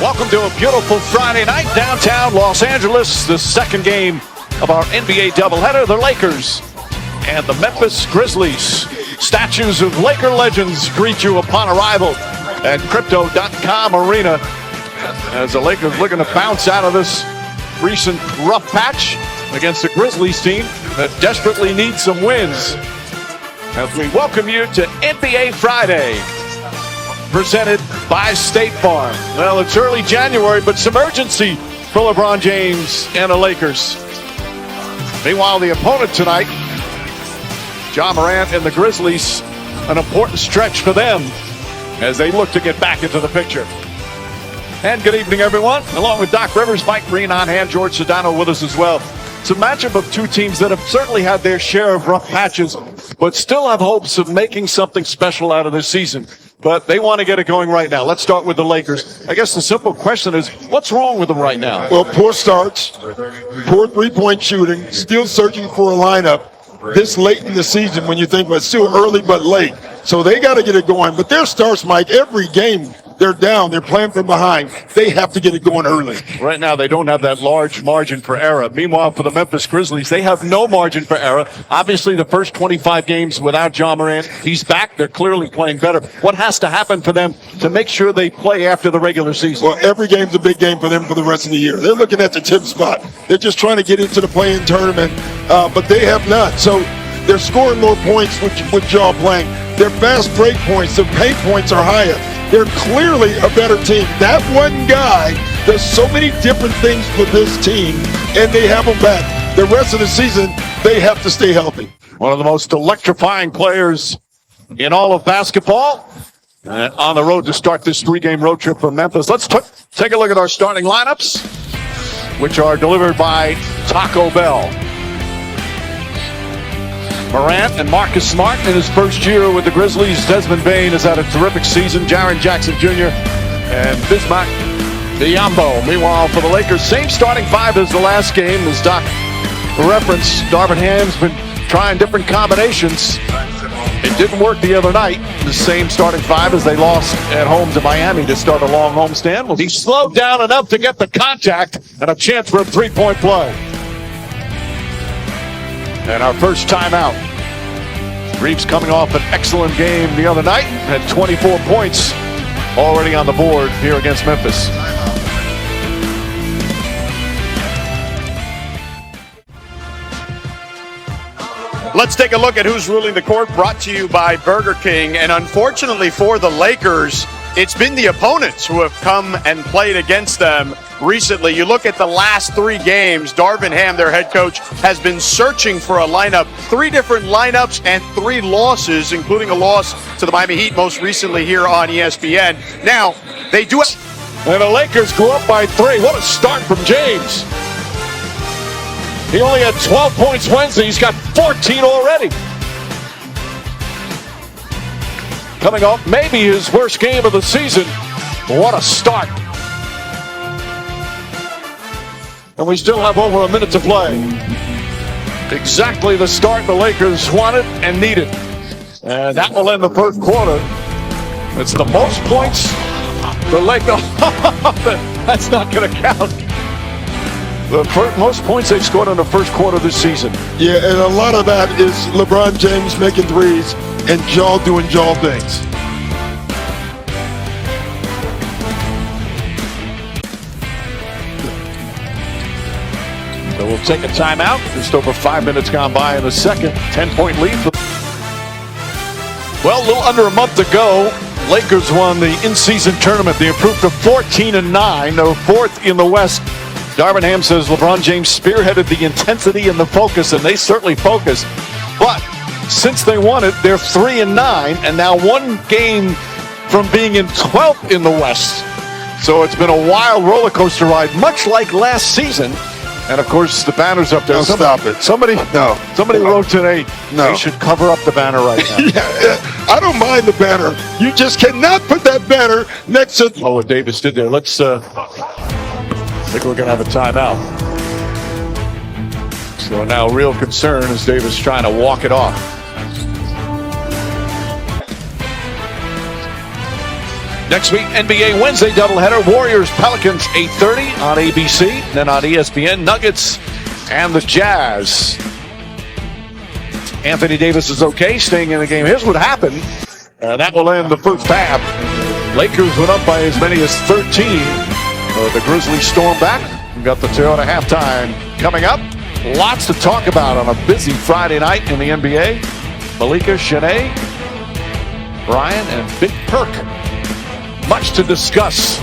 Welcome to a beautiful Friday night downtown Los Angeles. The second game of our NBA doubleheader, the Lakers and the Memphis Grizzlies. Statues of Laker legends greet you upon arrival at Crypto.com Arena as the Lakers looking to bounce out of this recent rough patch against the Grizzlies team that desperately needs some wins. As we welcome you to NBA Friday, presented by State Farm. Well, it's early January, but some urgency for LeBron James and the Lakers. Meanwhile, the opponent tonight, Ja Morant and the Grizzlies, an important stretch for them as they look to get back into the picture. And good evening, everyone. Along with Doc Rivers, Mike Green on hand, George Sedano with us as well. It's a matchup of two teams that have certainly had their share of rough patches, but still have hopes of making something special out of this season. But they want to get it going right now. Let's start with the Lakers. I guess the simple question is, what's wrong with them right now? Well, poor starts, poor three-point shooting, still searching for a lineup this late in the season when you think, well, it's still early but late. So they got to get it going. But their starts, Mike, every game they're down, they're playing from behind. They have to get it going early. Right now, they don't have that large margin for error. Meanwhile, for the Memphis Grizzlies, they have no margin for error. Obviously, the first 25 games without Ja Morant, he's back. They're clearly playing better. What has to happen for them to make sure they play after the regular season? Well, every game's a big game for them for the rest of the year. They're looking at the tip spot. They're just trying to get into the play-in tournament, but they have not. So they're scoring more points with Ja playing. Their fast break points, their paint points are higher. They're clearly a better team. That one guy does so many different things for this team, and they have him back. The rest of the season, they have to stay healthy. One of the most electrifying players in all of basketball. On the road to start this three-game road trip from Memphis. Let's take a look at our starting lineups, which are delivered by Taco Bell. Morant and Marcus Smart in his first year with the Grizzlies. Desmond Bane has had a terrific season. Jaren Jackson Jr. and Bismack Biyombo. Meanwhile, for the Lakers, same starting five as the last game. As Doc referenced, Darvin Ham's been trying different combinations. It didn't work the other night. The same starting five as they lost at home to Miami to start a long homestand. Well, he slowed down enough to get the contact and a chance for a three-point play. And our first timeout. Reeves coming off an excellent game the other night. Had 24 points already on the board here against Memphis. Let's take a look at who's ruling the court, brought to you by Burger King. And unfortunately for the Lakers, it's been the opponents who have come and played against them recently. You look at the last three games, Darvin Ham, their head coach, has been searching for a lineup. 3 different lineups and 3 losses, including a loss to the Miami Heat most recently here on ESPN. Now, they do... And the Lakers go up by 3. What a start from James. He only had 12 points Wednesday. He's got 14 already. Coming off maybe his worst game of the season. What a start. And we still have over a minute to play. Exactly the start the Lakers wanted and needed. And that will end the first quarter. It's the most points the Lakers... That's not going to count. The most points they've scored in the first quarter this season. Yeah, and a lot of that is LeBron James making threes and Ja doing Ja things. So we'll take a timeout. Just over 5 minutes gone by in the second. 10-point lead. Well, a little under a month to go. Lakers won the in-season tournament. They improved to 14-9. They're fourth in the West. Darvin Ham says LeBron James spearheaded the intensity and the focus, and they certainly focused. But since they won it, they're 3-9, and now one game from being in 12th in the West. So it's been a wild roller coaster ride, much like last season. And of course, the banner's up there. Stop it. Somebody wrote today, they should cover up the banner right now. Yeah, I don't mind the banner. You just cannot put that banner next to... Oh, what Davis did there. Let's, I think we're going to have a timeout. So now real concern is Davis trying to walk it off. Next week, NBA Wednesday doubleheader. Warriors, Pelicans, 8:30 on ABC. Then on ESPN, Nuggets and the Jazz. Anthony Davis is okay, staying in the game. Here's what happened. That will end the first half. Lakers went up by as many as 13. The Grizzlies storm back. We've got the Toyota halftime coming up. Lots to talk about on a busy Friday night in the NBA. Malika, Shanae, Brian, and Big Perk. Much to discuss.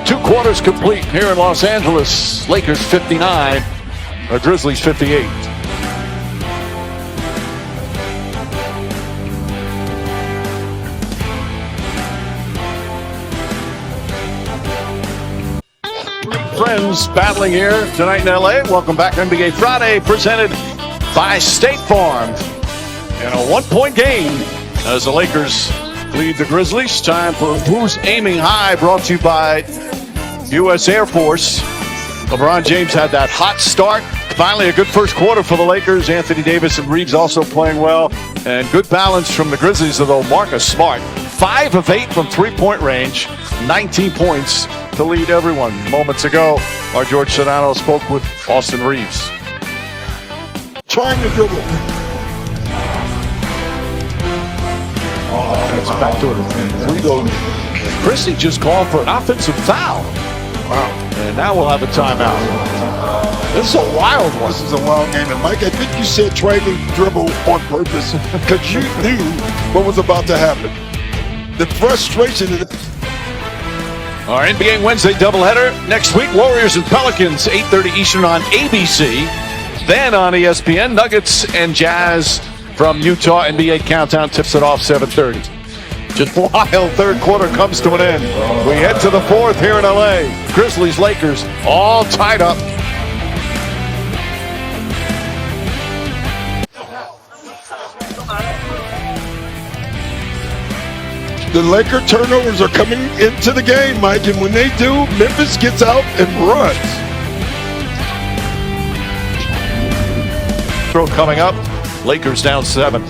2 quarters complete here in Los Angeles. Lakers 59, the Grizzlies 58. Friends battling here tonight in LA. Welcome back to NBA Friday, presented by State Farm. In a 1-point game as the Lakers lead the Grizzlies. Time for Who's Aiming High, brought to you by U.S. Air Force. LeBron James had that hot start. Finally, a good first quarter for the Lakers. Anthony Davis and Reeves also playing well. And good balance from the Grizzlies, although Marcus Smart, 5 of 8 from three-point range, 19 points to lead everyone. Moments ago, our George Sedano spoke with Austin Reeves. Trying to dribble. It's back to it. We go. Christie just called for an offensive foul. Wow. And now we'll have a timeout. This is a wild one. This is a wild game. And Mike, I think you said try to dribble on purpose because you knew what was about to happen. The frustration of it. Our NBA Wednesday doubleheader next week. Warriors and Pelicans, 8:30 Eastern on ABC. Then on ESPN, Nuggets and Jazz from Utah. NBA Countdown tips it off 7:30. Just a wild third quarter comes to an end. We head to the fourth here in LA. Grizzlies, Lakers, all tied up. The Laker turnovers are coming into the game, Mike, and when they do, Memphis gets out and runs. Throw coming up. Lakers down 7.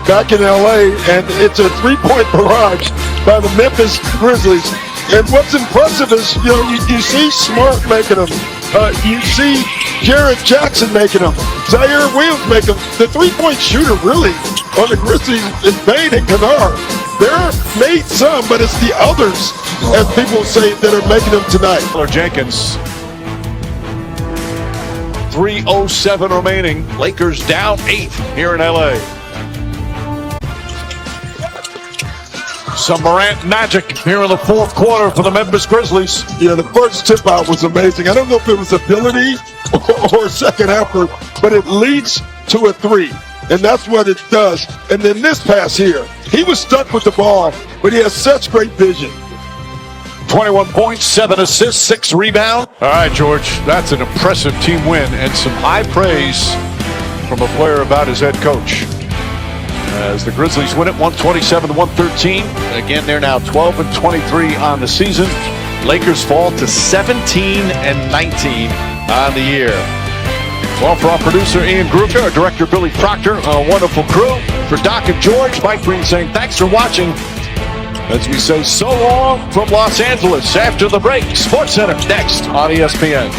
Back in LA, and it's a 3-point barrage by the Memphis Grizzlies. And what's impressive is, you see Smart making them. You see Jarrett Jackson making them. Zaire Williams making them. The 3-point shooter really on the Grizzlies is Bane and Kennard. They're made some, but it's the others, as people say, that are making them tonight. Jenkins. 3:07 remaining. Lakers down 8 here in LA. Some Morant magic here in the fourth quarter for the Memphis Grizzlies. Yeah, the first tip out was amazing. I don't know if it was ability or second effort, but it leads to a 3. And that's what it does. And then this pass here, he was stuck with the ball, but he has such great vision. 21 points, 7 assists, 6 rebounds. All right, George, that's an impressive team win and some high praise from a player about his head coach. As the Grizzlies win it 127-113. Again, they're now 12-23 on the season. Lakers fall to 17-19 on the year. Well, for our producer Ian Gruber, our director Billy Proctor, a wonderful crew. For Doc and George, Mike Green saying thanks for watching. As we say so long from Los Angeles. After the break, SportsCenter next on ESPN.